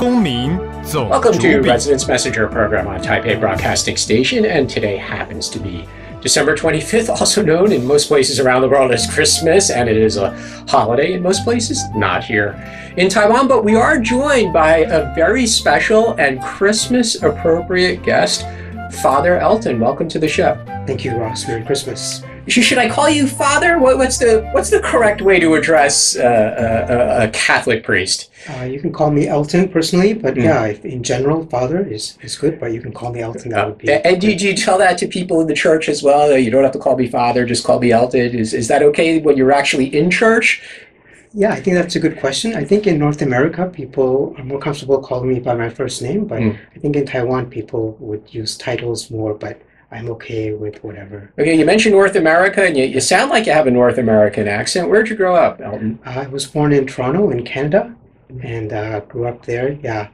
公民总 Welcome 主 to 笔。 Residence Messenger program on Taipei Broadcasting Station, and today happens to be December 25th, also known in most places around the world as Christmas, and it is a holiday in most places, not here in Taiwan, but we are joined by a very special and Christmas-appropriate guest, Father Elton. Welcome to the show. Thank you, Ross. Merry Christmas. Should I call you Father? What's the correct way to address a Catholic priest? You can call me Elton personally, but yeah, in general, Father is good, but you can call me Elton. That would be. And do you tell that to people in the church as well? You don't have to call me Father, just call me Elton. Is that okay when you're actually in church? Yeah, I think that's a good question. I think in North America, people are more comfortable calling me by my first name, but I think in Taiwan, people would use titles more, but I'm okay with whatever. Okay, you mentioned North America, and you sound like you have a North American accent. Where'd you grow up, Elton? I was born in Toronto, in Canada, and grew up there. Yeah,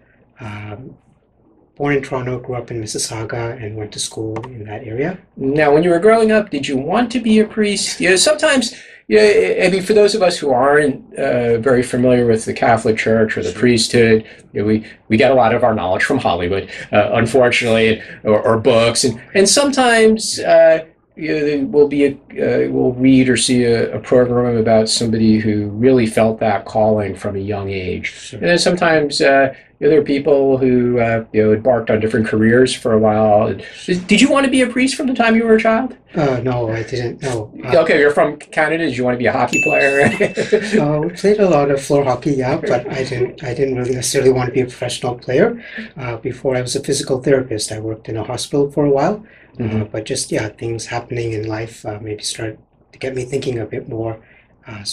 born in Toronto, grew up in Mississauga, and went to school in that area. Now, when you were growing up, did you want to be a priest? Sometimes, I mean, for those of us who aren't very familiar with the Catholic Church or the priesthood, we get a lot of our knowledge from Hollywood, unfortunately, or books, and sometimes we'll read or see a program about somebody who really felt that calling from a young age, and then sometimes there are people who embarked on different careers for a while. Did you want to be a priest from the time you were a child? No, I didn't. No. Okay, you're from Canada. Did you want to be a hockey player? We played a lot of floor hockey, yeah, but I didn't really necessarily want to be a professional player. Before I was a physical therapist, I worked in a hospital for a while. But just, things happening in life maybe started to get me thinking a bit more. I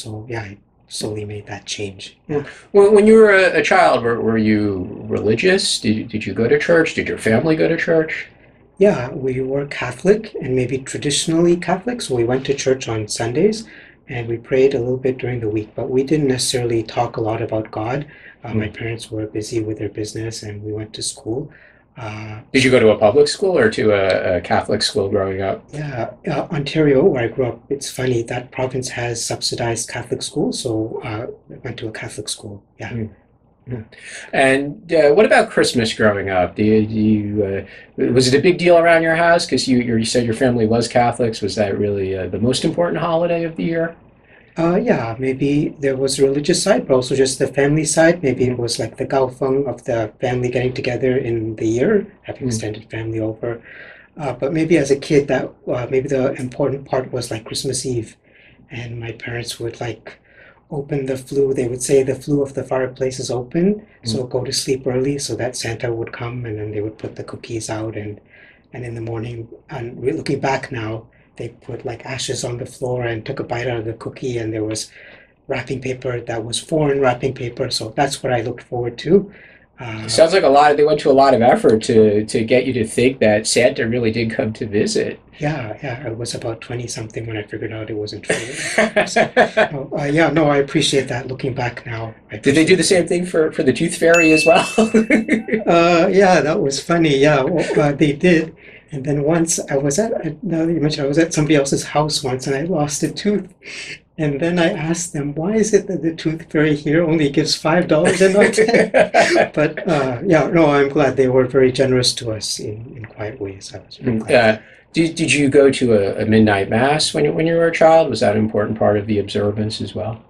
slowly made that change. Yeah. When you were a child, were you religious? Did you go to church? Did your family go to church? Yeah, we were Catholic and maybe traditionally Catholic, so we went to church on Sundays and we prayed a little bit during the week, but we didn't necessarily talk a lot about God. My parents were busy with their business and we went to school. Did you go to a public school or to a Catholic school growing up? Yeah, Ontario, where I grew up, it's funny, that province has subsidized Catholic schools, so I went to a Catholic school, yeah. And what about Christmas growing up? Was it a big deal around your house? Because you said your family was Catholics. Was that really the most important holiday of the year? Yeah, maybe there was a religious side, but also just the family side. Maybe it was like the gaofeng of the family getting together in the year, having extended family over. But maybe as a kid, that maybe the important part was like Christmas Eve, and my parents would like open the flue. They would say the flue of the fireplace is open, so go to sleep early so that Santa would come, and then they would put the cookies out, and in the morning, and looking back now, they put like ashes on the floor and took a bite out of the cookie, and there was wrapping paper that was foreign wrapping paper. So that's what I looked forward to. Sounds like they went to a lot of effort to get you to think that Santa really did come to visit. Yeah, I was about 20 something when I figured out it wasn't true. I appreciate that looking back now. Did they do the same thing for the Tooth Fairy as well? Yeah, that was funny. Yeah, they did. And then once I was now that you mentioned, I was at somebody else's house once and I lost a tooth. And then I asked them, why is it that the Tooth Fairy here only gives $5 and not 10? But I'm glad they were very generous to us in quiet ways. I was very glad. Did you go to a midnight mass when you were a child? Was that an important part of the observance as well?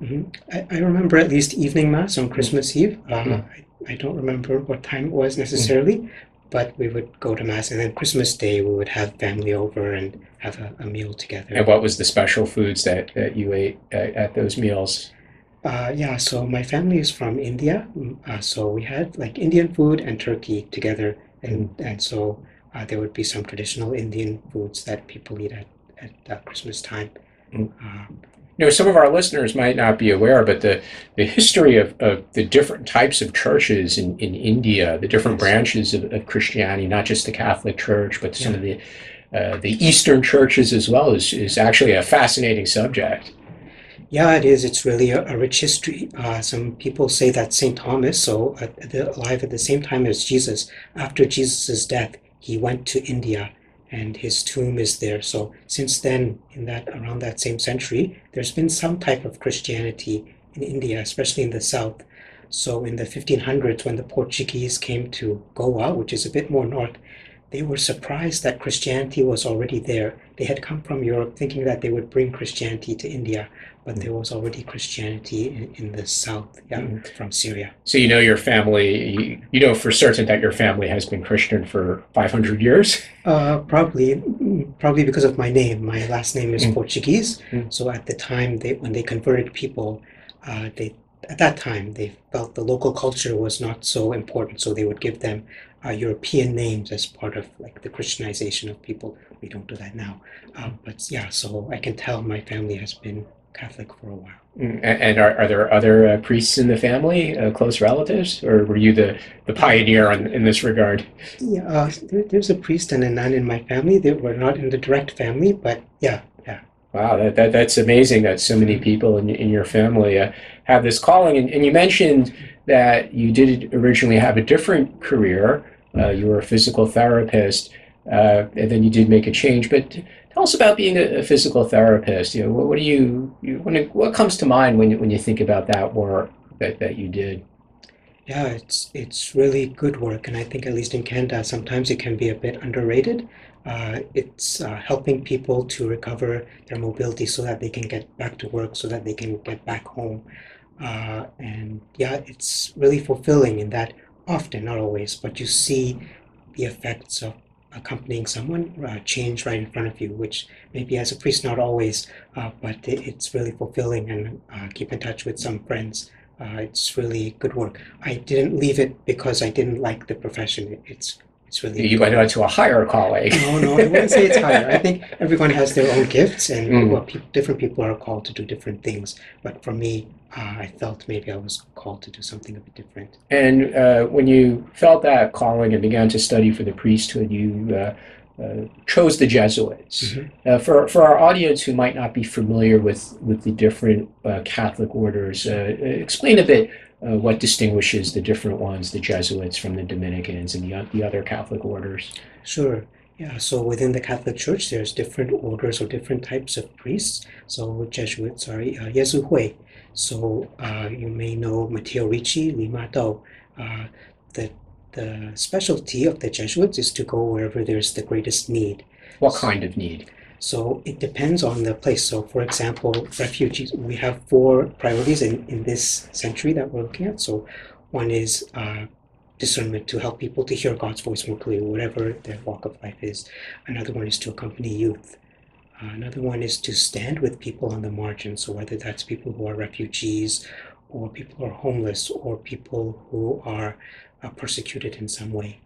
I remember at least evening mass on Christmas Eve. I don't remember what time it was necessarily, but we would go to mass, and then Christmas Day we would have family over and have a meal together. And what was the special foods that you ate at those meals? So my family is from India, so we had like Indian food and turkey together, and so there would be some traditional Indian foods that people eat at Christmas time. Some of our listeners might not be aware, but the history of the different types of churches in India, the different branches of Christianity, not just the Catholic Church, but some of the Eastern churches as well, is actually a fascinating subject. Yeah, it is. It's really a rich history. Some people say that St. Thomas, alive at the same time as Jesus, after Jesus' death, he went to India and his tomb is there. So since then, around that same century, there's been some type of Christianity in India, especially in the south. So in the 1500s, when the Portuguese came to Goa, which is a bit more north, they were surprised that Christianity was already there. They had come from Europe thinking that they would bring Christianity to India, but there was already Christianity in the south, yeah, from Syria. So you know your family, you know for certain that your family has been Christian for 500 years? Probably because of my name. My last name is Mm. Portuguese. Mm. So at the time, when they converted people, they at that time they felt the local culture was not so important, so they would give them European names as part of like the Christianization of people. We don't do that now, but yeah. So I can tell my family has been Catholic for a while. And are there other priests in the family, close relatives, or were you the pioneer in this regard? Yeah, there's a priest and a nun in my family. They were not in the direct family, but yeah, yeah. Wow, that's amazing that so many people in your family have this calling. And you mentioned that you did originally have a different career. You were a physical therapist, and then you did make a change. But tell us about being a physical therapist. You know, what do what comes to mind when you think about that work that you did? Yeah, it's really good work, and I think at least in Canada, sometimes it can be a bit underrated. It's helping people to recover their mobility so that they can get back to work, so that they can get back home. And yeah, it's really fulfilling in that often, not always, but you see the effects of accompanying someone change right in front of you, which maybe as a priest, not always, but it's really fulfilling and keep in touch with some friends. It's really good work. I didn't leave it because I didn't like the profession. It's really You good went on work. to a higher calling. No, I wouldn't say it's higher. I think everyone has their own gifts, and Mm. well, different people are called to do different things. But for me, I felt maybe I was called to do something a bit different. And when you felt that calling and began to study for the priesthood, you chose the Jesuits. Mhm. For our audience who might not be familiar with the different Catholic orders, explain a bit what distinguishes the different ones, the Jesuits from the Dominicans and the other Catholic orders. Sure. Yeah, so within the Catholic Church, there's different orders or different types of priests. So Jesuits are Yesuhui. So you may know Matteo Ricci, Lima Dou. Uh, the the specialty of the Jesuits is to go wherever there's the greatest need. What kind of need? So it depends on the place. So for example, refugees, we have four priorities in this century that we're looking at. So one is discernment to help people to hear God's voice more clearly, whatever their walk of life is. Another one is to accompany youth. Another one is to stand with people on the margins. So whether that's people who are refugees or people who are homeless or people who are persecuted in some way.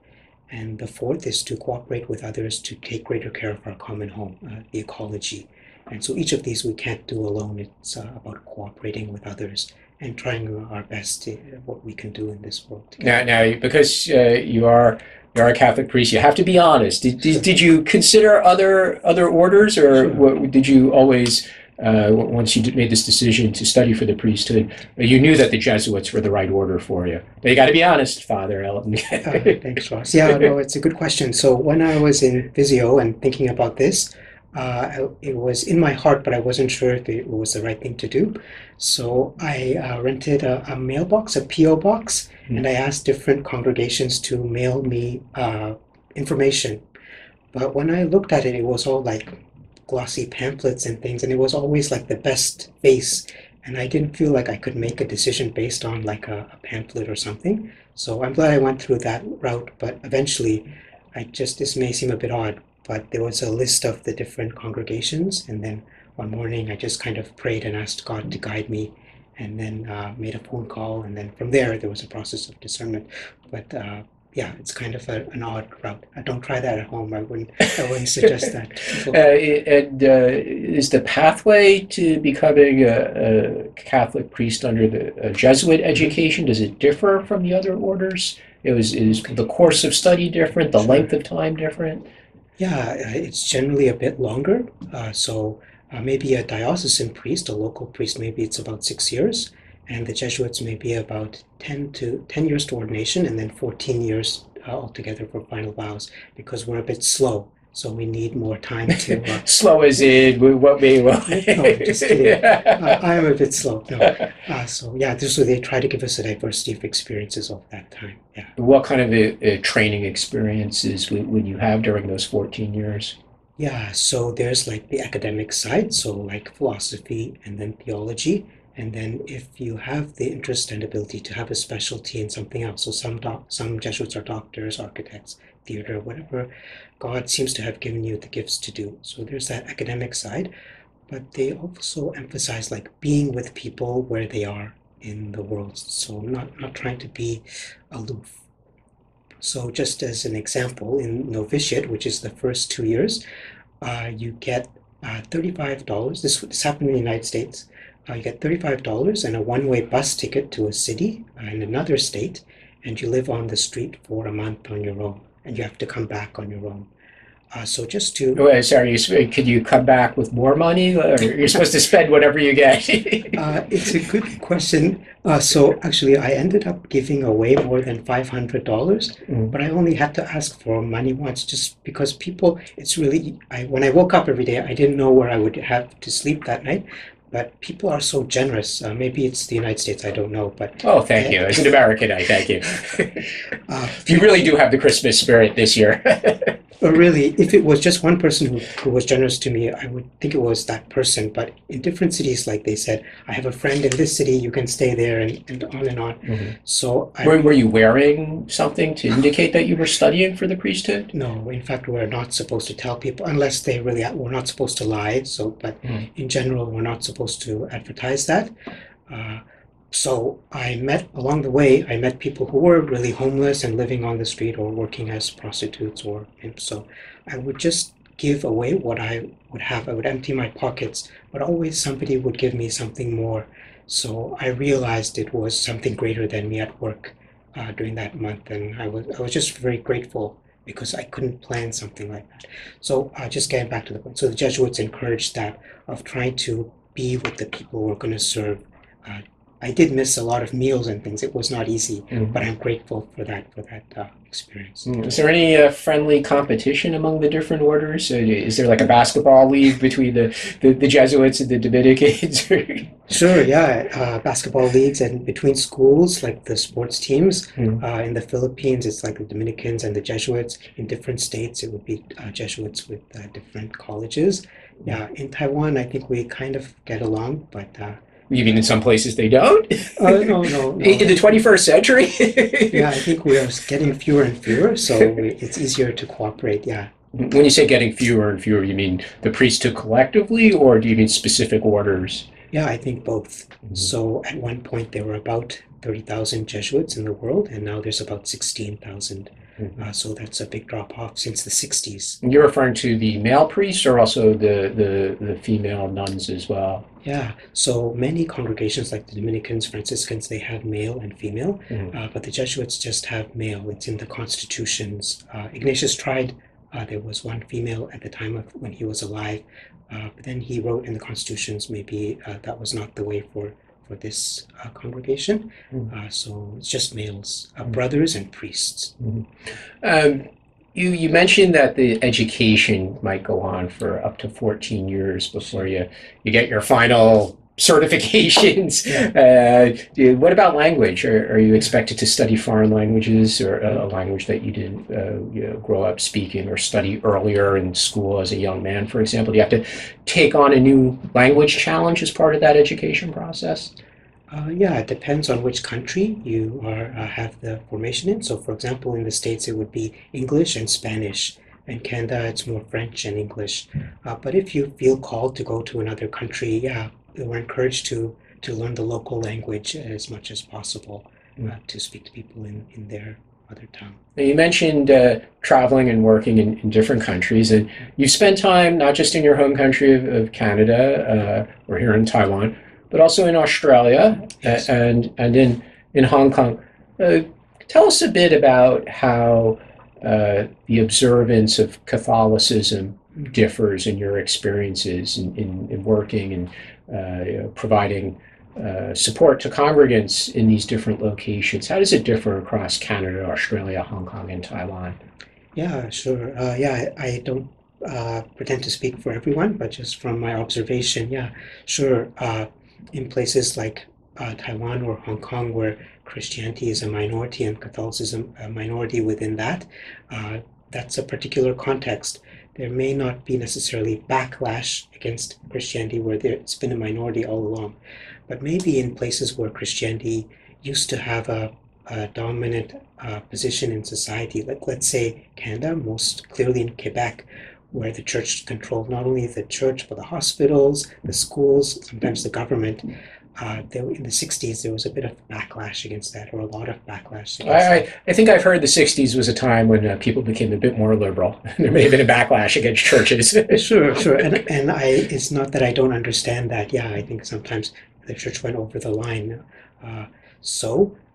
And the fourth is to cooperate with others to take greater care of our common home, the ecology. And so each of these we can't do alone. It's about cooperating with others and trying our best to what we can do in this world together. Now, because you are a Catholic priest, you have to be honest. Did you consider other orders, or Sure. did you always, once you made this decision to study for the priesthood, you knew that the Jesuits were the right order for you? But you got to be honest, Father Elton. Thanks, Ross. Yeah, no, it's a good question. So when I was in physio and thinking about this, it was in my heart, but I wasn't sure if it was the right thing to do. So I rented a mailbox, a PO box, and I asked different congregations to mail me information. But when I looked at it, it was all like glossy pamphlets and things, and it was always like the best face. And I didn't feel like I could make a decision based on like a pamphlet or something. So I'm glad I went through that route, but eventually this may seem a bit odd, but there was a list of the different congregations, and then one morning I just kind of prayed and asked God to guide me, and then made a phone call, and then from there there was a process of discernment. But yeah, it's kind of an odd route. Don't try that at home. I wouldn't suggest that to people. And is the pathway to becoming a Catholic priest under the Jesuit education, does it differ from the other orders? Is the course of study different, the Sure. length of time different? Yeah, it's generally a bit longer. Maybe a diocesan priest, a local priest, maybe it's about 6 years, and the Jesuits may be about 10 years to ordination, and then 14 years altogether for final vows, because we're a bit slow. so we need more time to. Slow as in what may well. No, just kidding. I am a bit slow. No. So yeah, so they try to give us a diversity of experiences of that time. Yeah. What kind of training experiences would you have during those 14 years? Yeah, so there's like the academic side, so like philosophy and then theology. And then if you have the interest and ability to have a specialty in something else, so some Jesuits are doctors, architects, theater, whatever God seems to have given you the gifts to do. So there's that academic side, but they also emphasize like being with people where they are in the world. So not trying to be aloof. So just as an example, in novitiate, which is the first 2 years, you get $35. This happened in the United States. You get $35 and a one-way bus ticket to a city in another state, and you live on the street for a month on your own, and you have to come back on your own. So just to Sorry, could you come back with more money, or you're supposed to spend whatever you get? It's a good question. So actually, I ended up giving away more than $500, but I only had to ask for money once, just because people. It's really. When I woke up every day, I didn't know where I would have to sleep that night. But people are so generous. Maybe it's the United States, I don't know. But oh, thank you. As an American, I thank you. You really do have the Christmas spirit this year. But really, if it was just one person who was generous to me, I would think it was that person. But in different cities, like they said, I have a friend in this city, you can stay there, and on and on. Mm-hmm. So were you wearing something to indicate that you were studying for the priesthood? No, in fact, we're not supposed to tell people unless they really. We're not supposed to lie. So, but in general, we're not supposed to advertise that. So along the way, I met people who were really homeless and living on the street or working as prostitutes or so I would just give away what I would have. I would empty my pockets, but always somebody would give me something more. So I realized it was something greater than me at work during that month, and I was just very grateful because I couldn't plan something like that. So just getting back to the point. So the Jesuits encouraged that of trying to be with the people we're going to serve. I did miss a lot of meals and things. It was not easy, but I'm grateful for that experience. Is there any friendly competition among the different orders? Is there like a basketball league between the Jesuits and the Dominicans? Sure, yeah. Basketball leagues and between schools, like the sports teams. In the Philippines, it's like the Dominicans and the Jesuits. In different states, it would be Jesuits with different colleges. Yeah, in Taiwan, I think we kind of get along, but you mean in some places they don't? No. In the 21st century? Yeah, I think we are getting fewer and fewer, so it's easier to cooperate, yeah. When you say getting fewer and fewer, you mean the priesthood collectively, or do you mean specific orders? Yeah, I think both. So at one point there were about 30,000 Jesuits in the world, and now there's about 16,000. So that's a big drop off since the 60s. You're referring to the male priests or also the female nuns as well? Yeah, so many congregations like the Dominicans, Franciscans, they have male and female, but the Jesuits just have male. It's in the constitutions. Ignatius tried, there was one female at the time of when he was alive, but then he wrote in the constitutions maybe that was not the way for this congregation. So it's just males, brothers and priests. You mentioned that the education might go on for up to 14 years before you get your final certifications. Yeah. What about language? Are you expected to study foreign languages, or a language that you didn't grow up speaking or study earlier in school as a young man, for example? Do you have to take on a new language challenge as part of that education process? Yeah, it depends on which country you have the formation in. So, for example, in the States, it would be English and Spanish. In Canada, it's more French and English. But if you feel called to go to another country, yeah, we're encouraged to learn the local language as much as possible, to speak to people in their mother tongue. Now, you mentioned traveling and working in different countries, and you've spent time not just in your home country of Canada or here in Taiwan, but also in Australia. Yes. and in Hong Kong. Tell us a bit about how the observance of Catholicism differs in your experiences in working and providing support to congregants in these different locations. How does it differ across Canada, Australia, Hong Kong, and Taiwan? Yeah, sure. Yeah, I don't pretend to speak for everyone, but just from my observation, yeah, sure. In places like Taiwan or Hong Kong, where Christianity is a minority and Catholicism a minority within that, that's a particular context. There may not be necessarily backlash against Christianity where it's been a minority all along, but maybe in places where Christianity used to have a dominant position in society, like let's say Canada, most clearly in Quebec, where the church controlled not only the church but the hospitals, the schools, sometimes the government. In the 60s, there was a bit of backlash against that, or a lot of backlash against that. I think I've heard the 60s was a time when people became a bit more liberal. There may have been a backlash against churches. Sure, sure. And it's not that I don't understand that. Yeah, I think sometimes the church went over the line.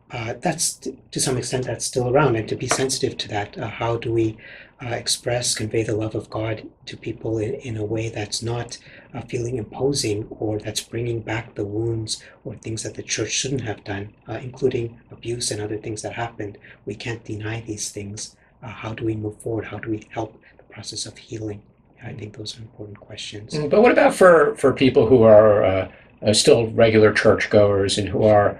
That's to some extent that's still around, and to be sensitive to that. How do we convey the love of God to people in a way that's not feeling imposing, or that's bringing back the wounds or things that the church shouldn't have done, including abuse and other things that happened. We can't deny these things. How do we move forward? How do we help the process of healing? I think those are important questions. But what about for people who are still regular churchgoers and who are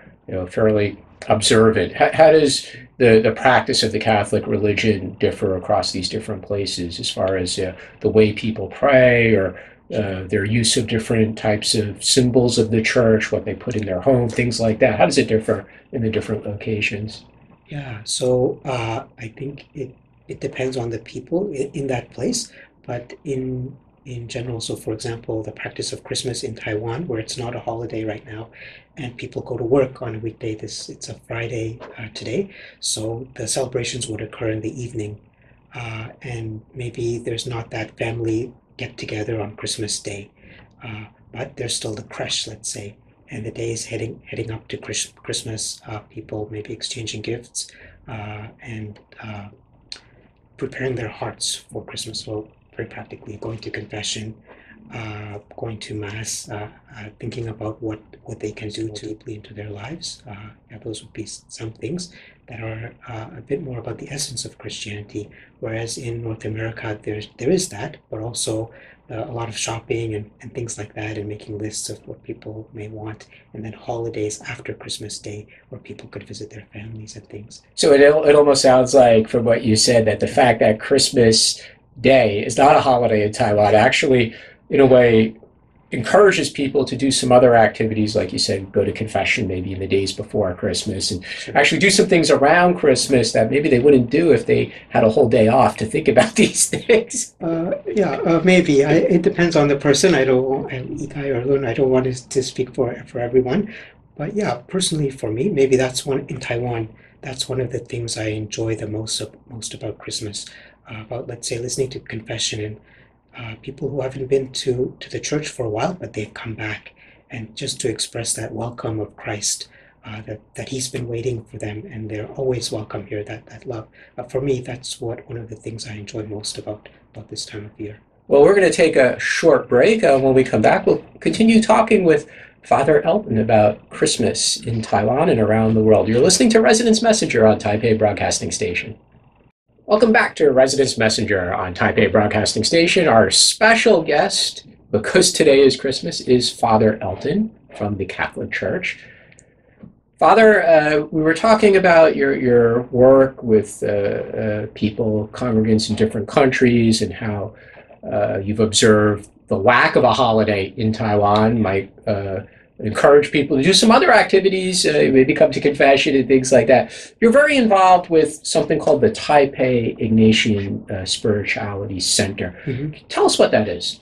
fairly observant? How does the practice of the Catholic religion differ across these different places as far as the way people pray, or their use of different types of symbols of the church, what they put in their home, things like that? How does it differ in the different locations? Yeah, so I think it depends on the people in that place, but in general, so for example, the practice of Christmas in Taiwan, where it's not a holiday right now, and people go to work on a weekday, it's a Friday today, so the celebrations would occur in the evening, and maybe there's not that family get together on Christmas Day, but there's still the creche, let's say, and the day is heading up to Christmas. People maybe exchanging gifts and preparing their hearts for Christmas. So very practically, going to confession, going to mass, thinking about what they can do to deeply into their lives. Yeah, those would be some things that are a bit more about the essence of Christianity. Whereas in North America, there is that, but also a lot of shopping and things like that, and making lists of what people may want, and then holidays after Christmas Day where people could visit their families and things. So it almost sounds like, from what you said, that the fact that Christmas Day is not a holiday in Taiwan actually, in a way, encourages people to do some other activities, like you said, go to confession maybe in the days before Christmas, and actually do some things around Christmas that maybe they wouldn't do if they had a whole day off to think about these things. Maybe. It depends on the person. I don't want to speak for everyone, but yeah, personally for me, maybe in Taiwan, that's one of the things I enjoy the most about Christmas. About, let's say, listening to confession and people who haven't been to the church for a while, but they've come back, and just to express that welcome of Christ, that He's been waiting for them, and they're always welcome here. That love. For me, that's one of the things I enjoy most about this time of year. Well, we're going to take a short break. When we come back, we'll continue talking with Father Elton about Christmas in Taiwan and around the world. You're listening to Residence Messenger on Taipei Broadcasting Station. Welcome back to Residence Messenger on Taipei Broadcasting Station. Our special guest, because today is Christmas, is Father Elton from the Catholic Church. Father, we were talking about your work with people, congregants in different countries, and how you've observed the lack of a holiday in Taiwan might encourage people to do some other activities, maybe come to confession and things like that. You're very involved with something called the Taipei Ignatian Spirituality Center. Mm-hmm. Tell us what that is.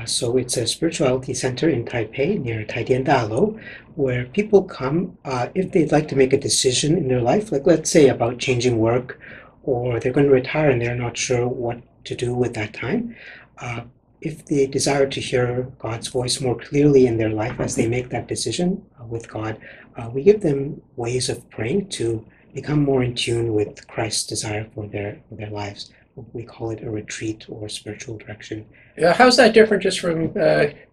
So it's a spirituality center in Taipei near Taidian Dalo, where people come if they'd like to make a decision in their life, like let's say about changing work, or they're going to retire and they're not sure what to do with that time. If they desire to hear God's voice more clearly in their life as they make that decision with God, we give them ways of praying to become more in tune with Christ's desire for their lives. We call it a retreat or spiritual direction How's that different just from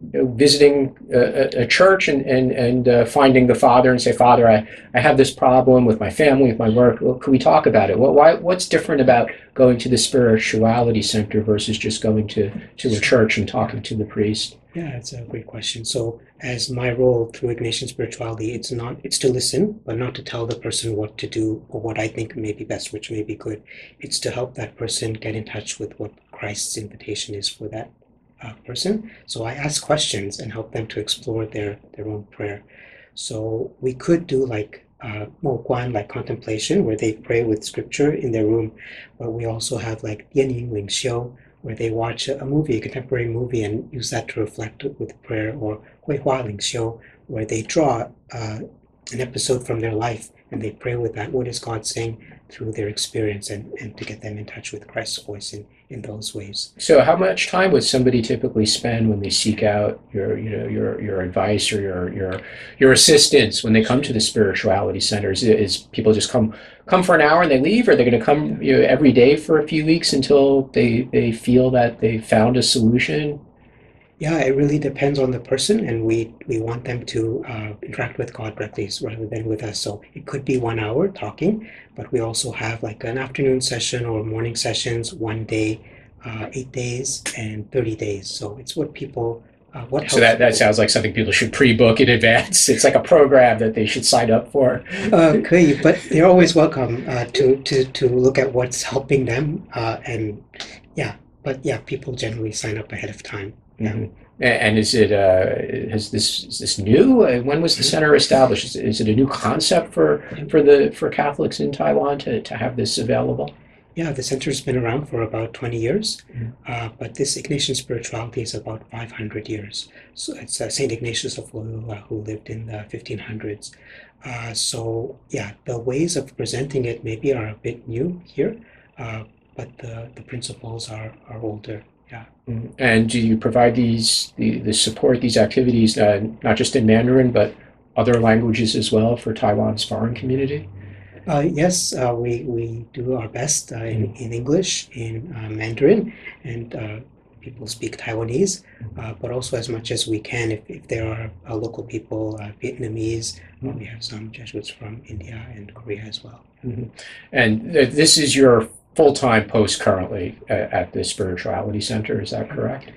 visiting a church and finding the Father and say, Father, I have this problem with my family, with my work. Well, can we talk about it? What's different about going to the spirituality center versus just going to a church and talking to the priest? Yeah, it's a great question. So, as my role through Ignatian spirituality, it's to listen, but not to tell the person what to do or what I think may be best, which may be good. It's to help that person get in touch with what Christ's invitation is for that person. So I ask questions and help them to explore their own prayer. So we could do like Mo Guan, like contemplation, where they pray with scripture in their room, but we also have like Yan Ying Ling Xiu, where they watch a movie, a contemporary movie, and use that to reflect with prayer, or Hui Hua Ling Xiu, where they draw an episode from their life and they pray with that. What is God saying through their experience, and to get them in touch with Christ's voice in those ways. So how much time would somebody typically spend when they seek out your advice or your assistance when they come to the spirituality centers? Is people just come for an hour and they leave, or are they going to come every day for a few weeks until they feel that they found a solution? Yeah, it really depends on the person, and we want them to interact with God directly rather than with us. So it could be 1 hour talking, but we also have like an afternoon session or morning sessions, 1 day, 8 days, and 30 days. So it's what people, what helps. So that sounds like something people should pre-book in advance. It's like a program that they should sign up for. 可以, but they're always welcome to look at what's helping them, and yeah, but yeah, people generally sign up ahead of time. Yeah. Mm-hmm. And is this new? When was the center established? Is it a new concept for Catholics in Taiwan to have this available? Yeah, the center's been around for about 20 years, Mm-hmm. but this Ignatian spirituality is about 500 years. So it's Saint Ignatius of Loyola, who lived in the 1500s. So yeah, the ways of presenting it maybe are a bit new here, but the principles are older. Yeah. And do you provide the support, these activities, not just in Mandarin, but other languages as well for Taiwan's foreign community? Yes, we do our best in English, in Mandarin, and people speak Taiwanese, but also as much as we can, if there are local people, Vietnamese, we have some Jesuits from India and Korea as well. Mm-hmm. And this is your full-time post currently at the Spirituality Center, is that correct?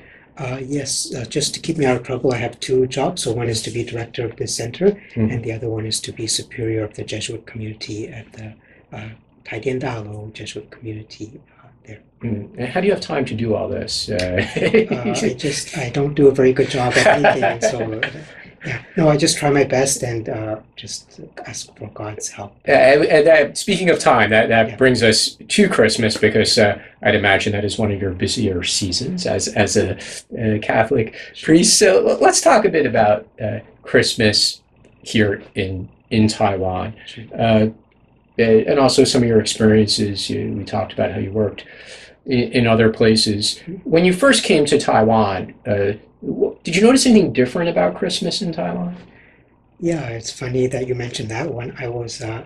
Yes, just to keep me out of trouble, I have two jobs. So one is to be director of this center, and the other one is to be superior of the Jesuit community at the Taidian Dalo Jesuit community there. And how do you have time to do all this? I don't do a very good job at anything, so yeah, no, I just try my best and just ask for God's help. Speaking of time, that brings us to Christmas, because I'd imagine that is one of your busier seasons as a Catholic priest. So let's talk a bit about Christmas here in Taiwan, and also some of your experiences. We talked about how you worked in other places. When you first came to Taiwan, did you notice anything different about Christmas in Taiwan? Yeah, it's funny that you mentioned that one. I was a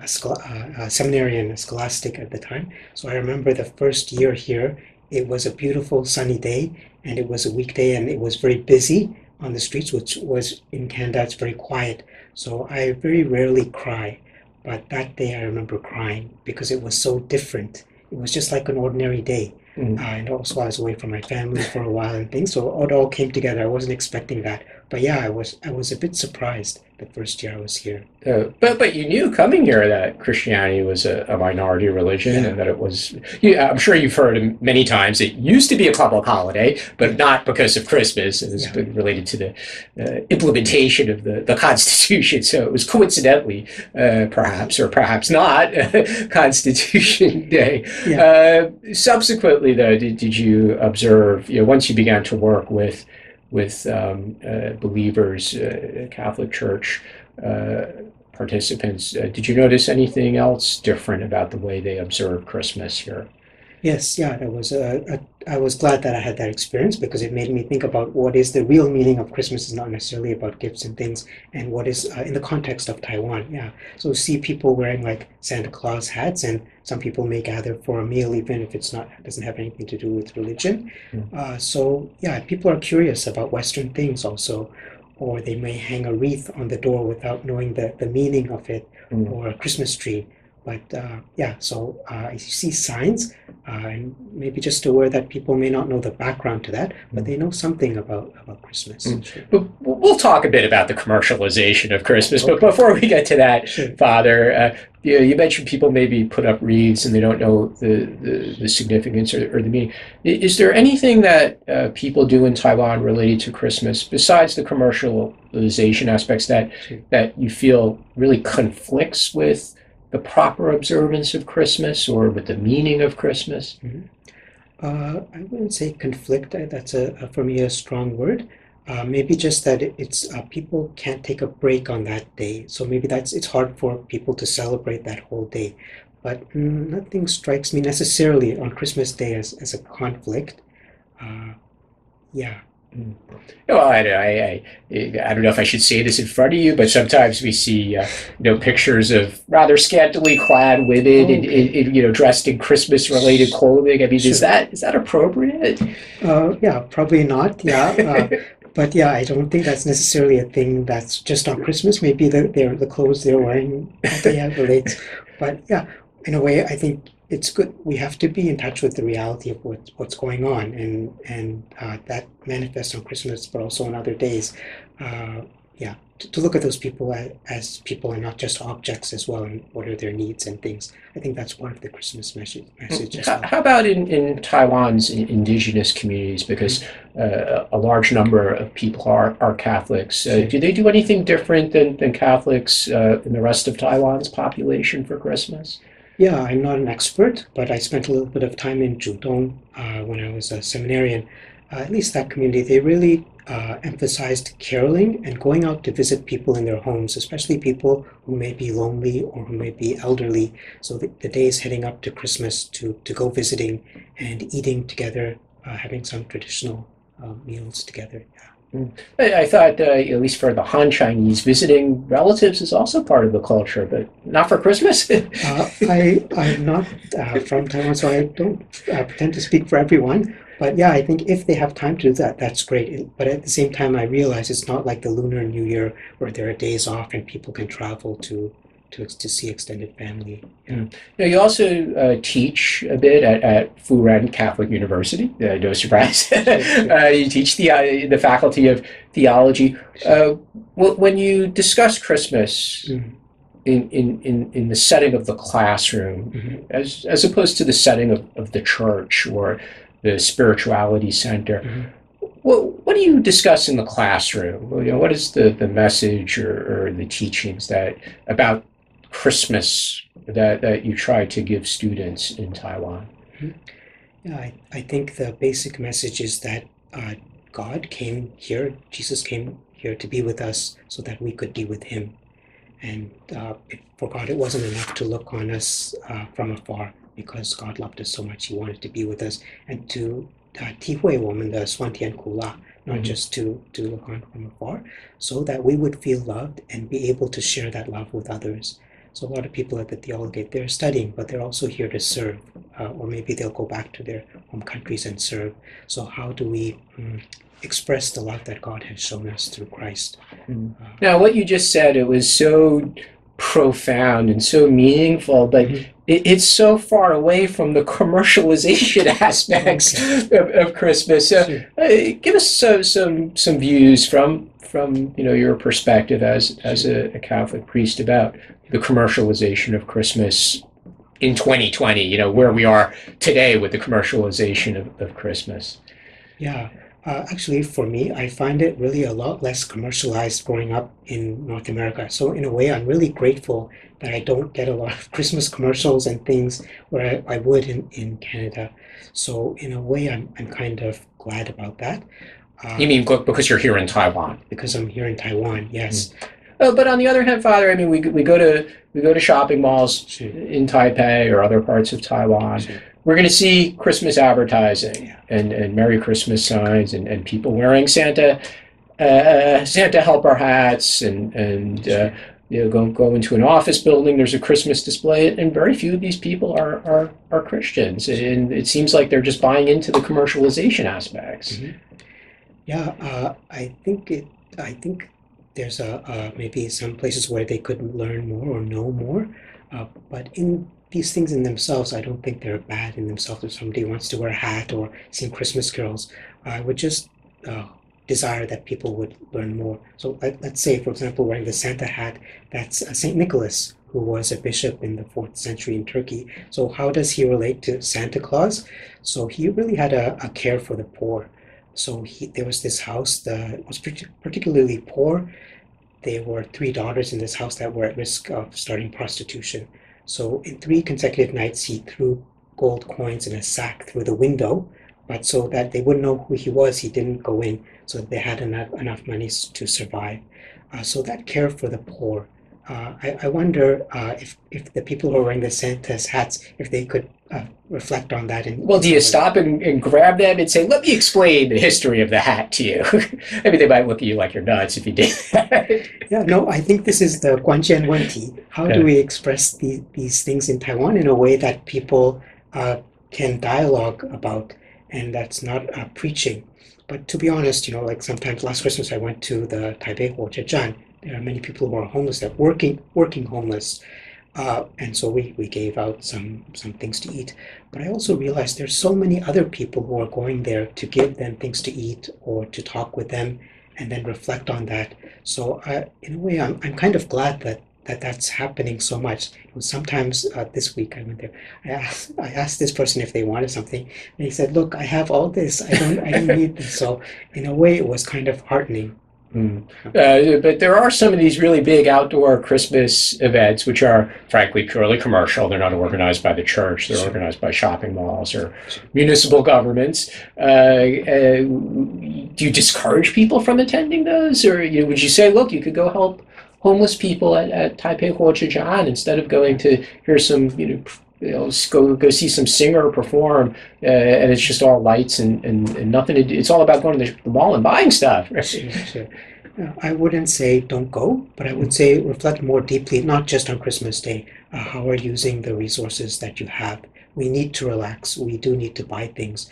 seminarian, a scholastic at the time. So I remember the first year here, it was a beautiful sunny day, and it was a weekday, and it was very busy on the streets, which was in Canada, it's very quiet. So I very rarely cry. But that day I remember crying because it was so different. It was just like an ordinary day. And also I was away from my family for a while and things, so it all came together. I wasn't expecting that. But yeah, I was a bit surprised the first year I was here. But you knew coming here that Christianity was a minority religion, and that it was. I'm sure you've heard many times it used to be a public holiday, but not because of Christmas. It was related to the implementation of the Constitution. So it was coincidentally, perhaps or perhaps not, Constitution Day. Yeah. Subsequently, though, did you observe? Once you began to work with believers, Catholic Church participants, did you notice anything else different about the way they observe Christmas here? Yes, yeah, that was I was glad that I had that experience because it made me think about what is the real meaning of Christmas is not necessarily about gifts and things, and what is in the context of Taiwan. Yeah, so see people wearing like Santa Claus hats, and some people may gather for a meal even if it's not doesn't have anything to do with religion. Mm. So yeah, people are curious about Western things also, or they may hang a wreath on the door without knowing the meaning of it, Mm. or a Christmas tree. But yeah, so you see signs and maybe just aware that people may not know the background to that, but they know something about Christmas. Mm. Sure. But we'll talk a bit about the commercialization of Christmas. But Okay. before we get to that, Sure. Father, you mentioned people maybe put up wreaths and they don't know the significance or the meaning. Is there anything that people do in Taiwan related to Christmas besides the commercialization aspects Sure. that you feel really conflicts with the proper observance of Christmas or with the meaning of Christmas? Mhm. I wouldn't say conflict. That's for me a strong word. Maybe just that it's people can't take a break on that day, so maybe that's it's hard for people to celebrate that whole day. But nothing strikes me necessarily on Christmas Day as a conflict. Uh, yeah. Mm. Well, I don't know if I should say this in front of you, but sometimes we see, pictures of rather scantily clad women Oh, okay. dressed in Christmas-related clothing. I mean, is Sure. that appropriate? Yeah, probably not. Yeah, but yeah, I don't think that's necessarily a thing that's just on Christmas. Maybe the clothes they're wearing, okay, yeah, relates. But yeah, in a way, I think it's good. We have to be in touch with the reality of what's going on, and that manifests on Christmas, but also on other days. Uh, yeah, to look at those people as people and not just objects as well, and what are their needs and things. I think that's part of the Christmas message as well. How about in Taiwan's indigenous communities? Because a large number of people are Catholics. Sure. Do they do anything different than Catholics in the rest of Taiwan's population for Christmas? Yeah, I'm not an expert, but I spent a little bit of time in Judong when I was a seminarian. At least that community, they really emphasized caroling and going out to visit people in their homes, especially people who may be lonely or who may be elderly. So the days heading up to Christmas to go visiting and eating together, having some traditional meals together. Mm. I thought, at least for the Han Chinese, visiting relatives is also part of the culture, but not for Christmas. I'm not from Taiwan, so I don't pretend to speak for everyone. But yeah, I think if they have time to do that, that's great. But at the same time, I realize it's not like the Lunar New Year where there are days off and people can travel to see extended family. Yeah. Now, you also teach a bit at Furen Catholic University. No surprise. You teach the Faculty of Theology. When you discuss Christmas Mhm. in the setting of the classroom, Mhm. as opposed to the setting of the church or the spirituality center, Mhm. what do you discuss in the classroom? What is the message or the teachings that about Christmas that you try to give students in Taiwan? Mhm. Yeah, I think the basic message is that God came here, Jesus came here to be with us so that we could be with him. And for God, it wasn't enough to look on us from afar because God loved us so much. He wanted to be with us and to 体会我们的酸甜苦辣, not Mhm. just to look on from afar, so that we would feel loved and be able to share that love with others. So a lot of people at the Theologate, they're studying, but they're also here to serve, or maybe they'll go back to their home countries and serve. So how do we express the love that God has shown us through Christ? Now, what you just said, it was so profound and so meaningful, but Mhm. it's so far away from the commercialization aspects of Christmas. So, Sure. give us some views from your perspective as a Catholic priest about the commercialization of Christmas in 2020. Where we are today with the commercialization of Christmas. Yeah, actually, for me, I find it really a lot less commercialized growing up in North America. So, in a way, I'm really grateful that I don't get a lot of Christmas commercials and things where I would in Canada. So, in a way, I'm kind of glad about that You mean because you're here in Taiwan? because I'm here in Taiwan. Yes. But on the other hand, Father, I mean, we go to shopping malls Sure. in Taipei or other parts of Taiwan. Sure. we're going to see Christmas advertising and Merry Christmas signs and people wearing Santa helper hats and go into an office building. There's a Christmas display, and very few of these people are Christians, and it seems like they're just buying into the commercialization aspects. Mm-hmm. Yeah, I think there's maybe some places where they could learn more or know more, but in these things in themselves, I don't think they're bad in themselves. If somebody wants to wear a hat or sing Christmas carols, I would just desire that people would learn more. So let's say, for example, wearing the Santa hat, that's Saint Nicholas, who was a bishop in the 4th century in Turkey. So how does he relate to Santa Claus? So he really had a care for the poor. So there was this house that was particularly poor. There were 3 daughters in this house that were at risk of starting prostitution. So in 3 consecutive nights, he threw gold coins in a sack through the window, but so that they wouldn't know who he was, he didn't go in, so that they had enough money to survive. So that care for the poor. I wonder if the people who are wearing the Santa's hats, if they could reflect on that. Well, do you stop and grab them and say, let me explain the history of the hat to you? I mean, they might look at you like you're nuts if you did that. Yeah, no, I think this is the Guanjian Wenti. How do we express these things in Taiwan in a way that people can dialogue about, and that's not preaching? But to be honest, like sometimes last Christmas I went to the Taipei Huochezhan. There are many people who are homeless, that working homeless. And so we gave out some things to eat. But I also realized there's so many other people who are going there to give them things to eat or to talk with them and then reflect on that. So in a way, I'm kind of glad that's happening so much. Sometimes this week I went there. I asked this person if they wanted something, and he said, "Look, I have all this. I don't need this." So in a way, it was kind of heartening. But there are some of these really big outdoor Christmas events, which are frankly purely commercial. They're not organized by the church. They're organized by shopping malls or municipal governments. Do you discourage people from attending those? Or would you say, look, you could go help homeless people at Taipei Huochezhan instead of going to hear some, go see some singer perform, and it's just all lights and nothing to do. It's all about going to the mall and buying stuff. Right? Sure. I wouldn't say don't go, but I would say reflect more deeply, not just on Christmas Day, how are you using the resources that you have. We need to relax. We do need to buy things,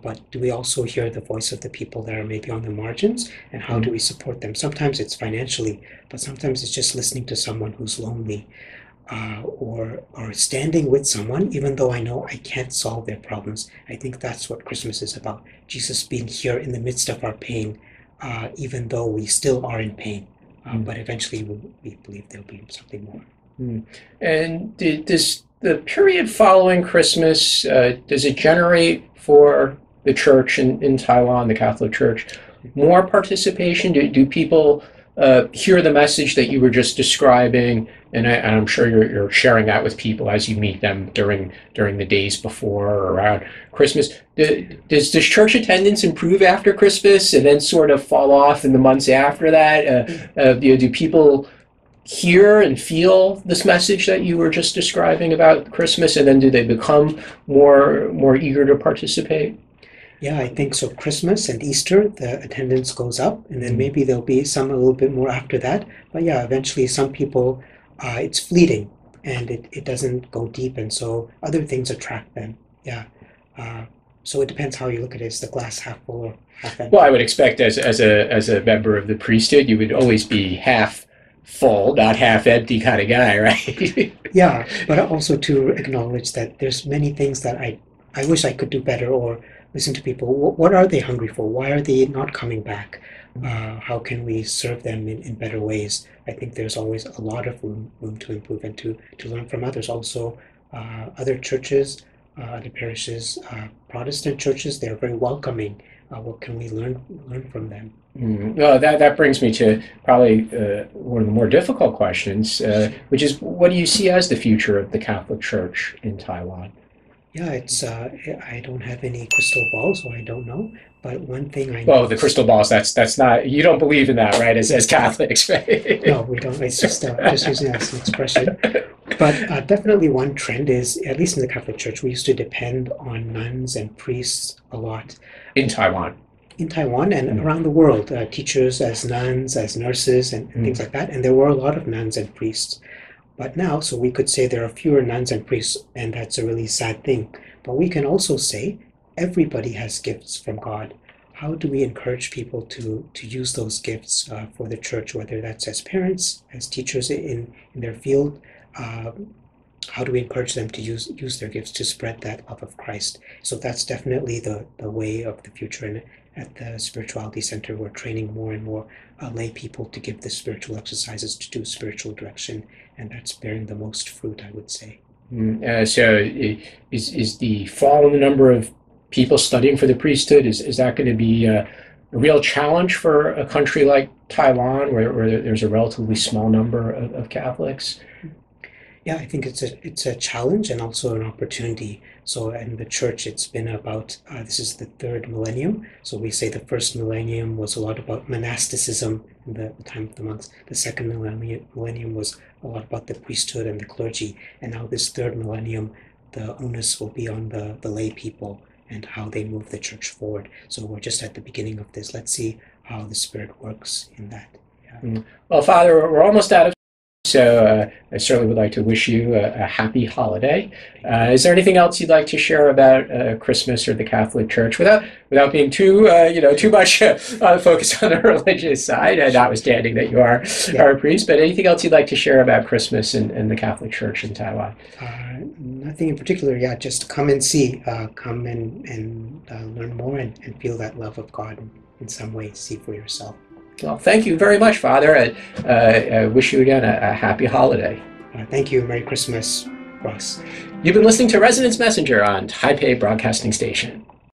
but do we also hear the voice of the people that are maybe on the margins, and how do we support them? Sometimes it's financially, but sometimes it's just listening to someone who's lonely. Or standing with someone, even though I know I can't solve their problems. I think that's what Christmas is about. Jesus being here in the midst of our pain, even though we still are in pain. But eventually we believe there'll be something more. And does the period following Christmas, does it generate for the church in Taiwan, the Catholic Church, more participation? Do people hear the message that you were just describing, and I'm sure you're sharing that with people as you meet them during the days before or around Christmas. Does church attendance improve after Christmas and then sort of fall off in the months after that? Do people hear and feel this message that you were just describing about Christmas, and then do they become more eager to participate? Yeah, I think so. Christmas and Easter, the attendance goes up, and then maybe there'll be some a little bit more after that. But yeah, eventually some people, it's fleeting, and it doesn't go deep, and so other things attract them. Yeah. So it depends how you look at it. Is the glass half full or half empty? Well, I would expect as a member of the priesthood, you would always be half full, not half empty kind of guy, right? Yeah, but also to acknowledge that there's many things that I wish I could do better, or listen to people. What are they hungry for? Why are they not coming back? How can we serve them in better ways? I think there's always a lot of room to improve and to learn from others. Also, other churches, other parishes, Protestant churches, they're very welcoming. What can we learn from them? Well, that brings me to probably one of the more difficult questions, which is, what do you see as the future of the Catholic Church in Taiwan? Yeah, it's I don't have any crystal ball, so I don't know. But one thing I know. Well, the crystal balls, that's not, you don't believe in that, right? As Catholics, right? No, we don't. It's just using that as an expression. But But definitely one trend is, at least in the Catholic Church, we used to depend on nuns and priests a lot. In Taiwan. In Taiwan and around the world, teachers as nuns, as nurses, and things like that. And there were a lot of nuns and priests. But now, so we could say there are fewer nuns and priests, and that's a really sad thing. But we can also say everybody has gifts from God. How do we encourage people to use those gifts for the church, whether that's as parents, as teachers in their field? How do we encourage them to use their gifts to spread that love of Christ? So that's definitely the way of the future. And at the Spirituality Center, we're training more and more lay people to give the spiritual exercises to do spiritual direction, and that's bearing the most fruit, I would say. So is the fall in the number of people studying for the priesthood, is that going to be a real challenge for a country like Taiwan, where there's a relatively small number of Catholics? Yeah, I think it's a challenge and also an opportunity. So in the church, it's been about, this is the third millennium. So we say the first millennium was a lot about monasticism in the time of the monks. The second millennium was a lot about the priesthood and the clergy. And now this third millennium, the onus will be on the lay people and how they move the church forward. So we're just at the beginning of this. Let's see how the Spirit works in that. Yeah. Well, Father, we're almost out of time, so I certainly would like to wish you a happy holiday. Is there anything else you'd like to share about Christmas or the Catholic Church without being too much focused on the religious side, notwithstanding that you are a priest? But anything else you'd like to share about Christmas and the Catholic Church in Taiwan? Nothing in particular. Yeah, just come and see, come and learn more and feel that love of God in some way. See for yourself. Well, thank you very much, Father. I wish you again a happy holiday. Thank you. Merry Christmas, Ross. You've been listening to Resonance Messenger on Taipei Broadcasting Station.